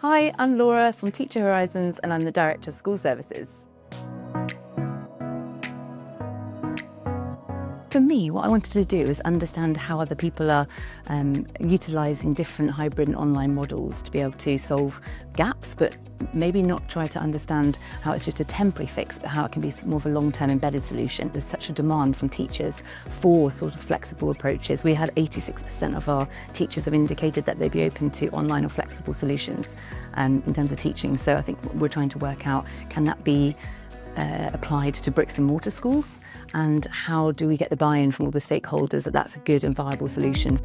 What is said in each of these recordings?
Hi, I'm Laura from Teacher Horizons and I'm the Director of School Services. For me, what I wanted to do is understand how other people are utilising different hybrid and online models to be able to solve gaps, but maybe not try to understand how it's just a temporary fix, but how it can be more of a long-term embedded solution. There's such a demand from teachers for sort of flexible approaches. We had 86% of our teachers have indicated that they'd be open to online or flexible solutions in terms of teaching. So I think we're trying to work out, can that be applied to bricks and mortar schools, and how do we get the buy-in from all the stakeholders that that's a good and viable solution.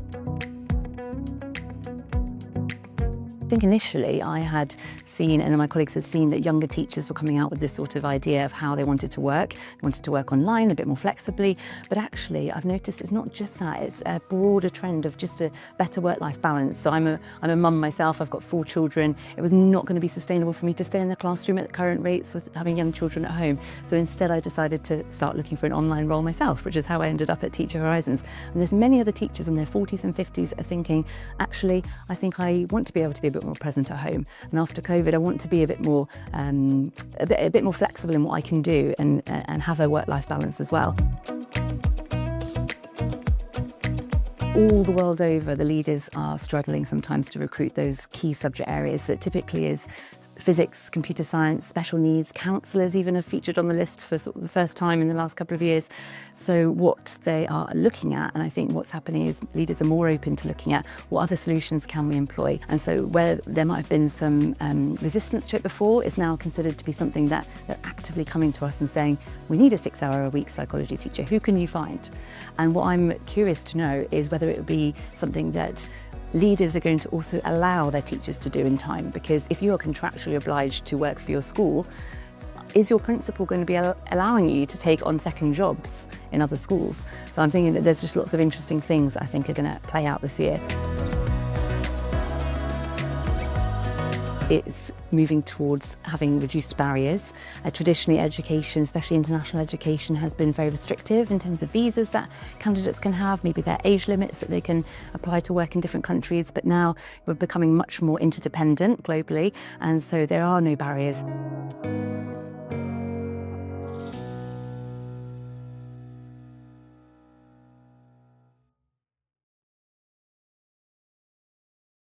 I think initially I had seen, and my colleagues had seen, that younger teachers were coming out with this sort of idea of how they wanted to work. They wanted to work online a bit more flexibly, but actually I've noticed it's not just that, it's a broader trend of just a better work-life balance. So I'm a mum myself, I've got 4 children. It was not going to be sustainable for me to stay in the classroom at the current rates with having young children at home. So instead I decided to start looking for an online role myself, which is how I ended up at Teacher Horizons. And there's many other teachers in their 40s and 50s are thinking, actually, I think I want to be able to be a bit more present at home. And after COVID, I want to be a bit more flexible in what I can do and have a work-life balance as well. All the world over, the leaders are struggling sometimes to recruit those key subject areas that typically is physics, computer science, special needs. Counsellors even have featured on the list for sort of the first time in the last couple of years. So what they are looking at, and I think what's happening is leaders are more open to looking at what other solutions can we employ. And so where there might have been some resistance to it before, it's now considered to be something that they're actively coming to us and saying, we need a 6-hour-a-week psychology teacher. Who can you find? And what I'm curious to know is whether it would be something that leaders are going to also allow their teachers to do in time, because if you are contractually obliged to work for your school, is your principal going to be allowing you to take on second jobs in other schools? So I'm thinking that there's just lots of interesting things that I think are going to play out this year. It's moving towards having reduced barriers. Traditionally, education, especially international education, has been very restrictive in terms of visas that candidates can have, maybe their age limits that they can apply to work in different countries, but now we're becoming much more interdependent globally, and so there are no barriers.